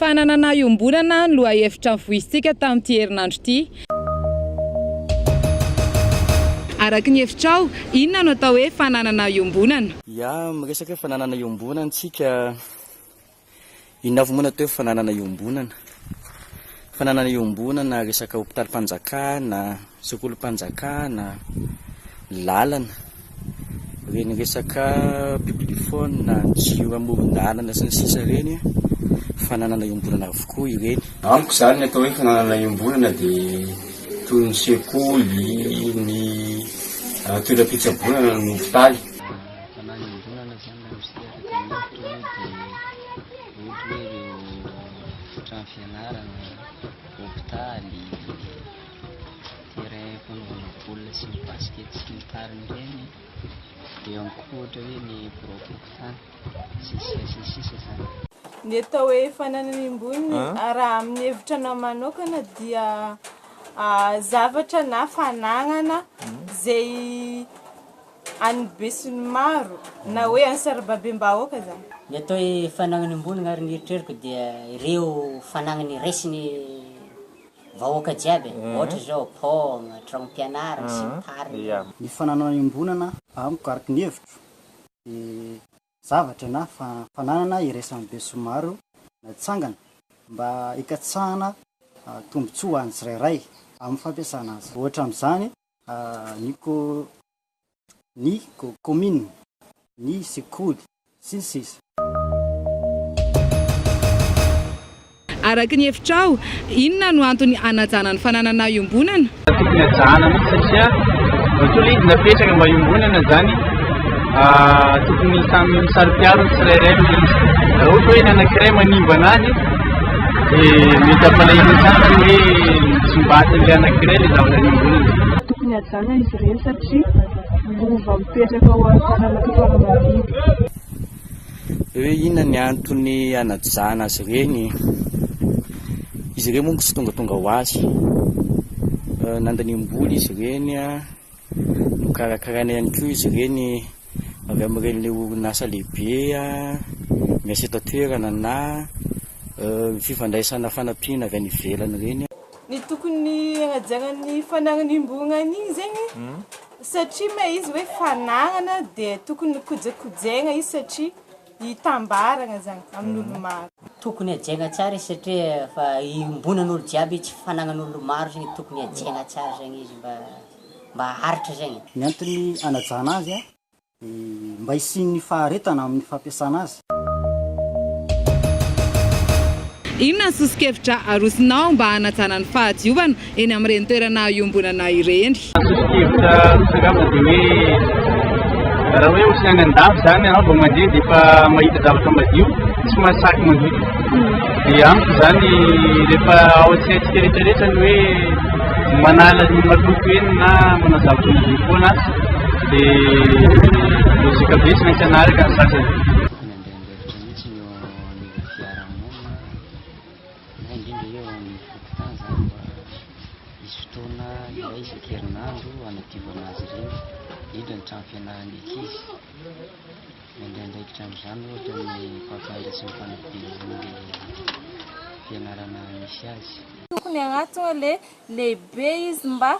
Fananana iombonana no lohahevitra voisitsika tamin'ity herinandro ity. Araka ny hevitrao, inona no atao hoe fananana iombonana? Ya, miresaka fananana iombonana antsika. Inona avy moa atao hoe fananana iombonana? Fananana iombonana resaka hopitalim-panjakana, sekolim-panjakana, lalana. Reny resaka bibilifona, jiro amoron-dalana sy ny sisa reny fananana iombonana avokoa ireny. Amiko zany atao hoe fananana iombonana dia toy ny sekoly, ny toeram-pitsaboana ny hopitaly. Fananana iombonana zany na misy trano fianarana, hopitaly, terrain fanaovana baolina sy ny basket sy ny tariny ireny. Dia ohatra hoe ny borokoktany sisa zany. Ny atao hoe fananana iombonana raha amin'ny hevitra anao manokana dia zavatra na fanagnana zay anibesiny maro na hoe ansarababem-bahoaka zany. Ny atao hoe fanagnana iombonana ary ny eritreriko dia ireo fanagnany raisiny vahoaka jiaby, ohatra zao paoma, tragnom-pianarana sy ny tariny. Ny fananana iombonana amiko araka ny hevitro zavatra na fananana iraisany be sy maro na tsangana mba hikatsahana tombotsoa an'ny tsirairay amin'ny fampiasana azy. Ohatra amin'izany ny commune, ny sekoly sy ny sisa. Araka ny hevitrao, inona no antony hanajana ny fananana iombonana? Tokony hajana satria ohatra izy napetraka mba iombonana zany tokony samy misaro-piaro ny tsirairay izy. Raha ohatra hoe ny anankiray manimba anazy dia mety ampalahelo tsara hoe tsy mbatan'ilay anankiray ilay zavatra iombonana. Tokony hajana izy ireny satria mova mipetraka ho amin'ny fananana biby. Hoe inona ny antony hanajana azy ireny? Izy ireny moa tsy tonga ho azy. Nandany imboly izy ireny no karakarana ihany koa izy ireny avy amin'ireny orinasa lehibe miasa eto an-toerana na fifandraisana fanampiana avy any ivelany ireny. Ny tokony hanajana ny fananana iombonana iny zegny satria ma izy hoe fanagnana dia tokony kojakojegna izy satria hitambarana zany amin'olo maro. Tokony hajaina tsara izy satria fa iombonan'olo jiaby tsy fanagnan'olo maro zegny tokony hajaina tsara zegny izy mba haritra zegny. Ny antony hanajana azy mba hisian'ny faharetana amin'ny fampiasana azy. Inona ny sosokevitra arosinao mba hanajana ny fahadiovana eny amin'ireny toerana iombonana ireny? Sosokevitra sakafo dia hoe raha hoe osy any an-dafy zany ianao vao mandeha dia efa mahita zavatra madio tsy mahasaky mandoto. Dia amiko zany rehefa ao an-tsaintsika rehetrarehetra ny hoe manala ny maloto eny na manao zavatra madio foana dia lozika be sy maintsy anaraka ny sasany. Isan-kerinandro anativana azy ireny indra ny trano fianarana ankizy mandraindraikitra amin'izany ohatra ny mpampianatra sy ny fanampiana fianarana misy azy. Tokony agnatona lehibe izy mba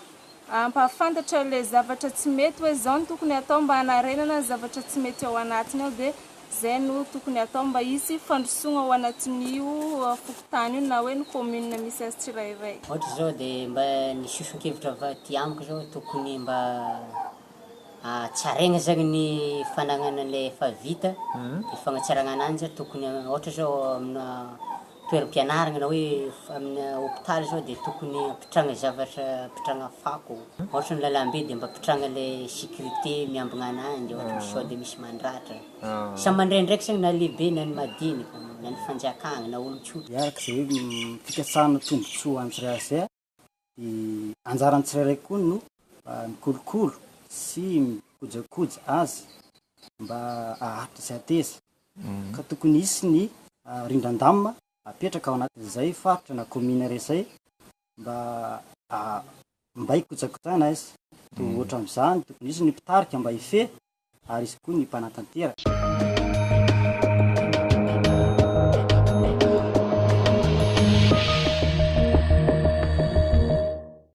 ampahafantatra le zavatra tsy mety hoe zao no tokony atao mba hanarenana zavatra tsy mety ao anatiny ao dia zay no tokony atao mba hisy fandrosoana ao anatin'io fokontany io na hoe ny commune misy azy tsirairay. Ohatra zao dia mba ny sosokevitra aty amiko zao tokony mba tsaraigna zany ny fanagnana ilay efa vita dia fagnatsarana ananjy tokony ohatra zao amina toeram-pianarana na hoe amina hopitaly zao dia tokony apitrana zavatra apitrana fako. Ohatra ny lalambe dia mba apitrana ilay sécurité miambina ananjy ohatra sao dia misy mandratra. Samy mandraindraiky zany na lehibe na ny madinika na ny fanjakana na olon-tsotra. Araka izay hoe fikasana tombotsoa an'ny tsirairay dia anjaran'ny tsirairay koa no mikolokolo sy mikojakoja azy mba aharitra sy ateza. Ka tokony hisy ny rindran-damina apetraka ao anatin'izay faritra na commune resay mba hikojakojana izy. Ohatra amin'izany tokony hisy ny mpitarika mba hife ary izy koa ny mpanatanteraka.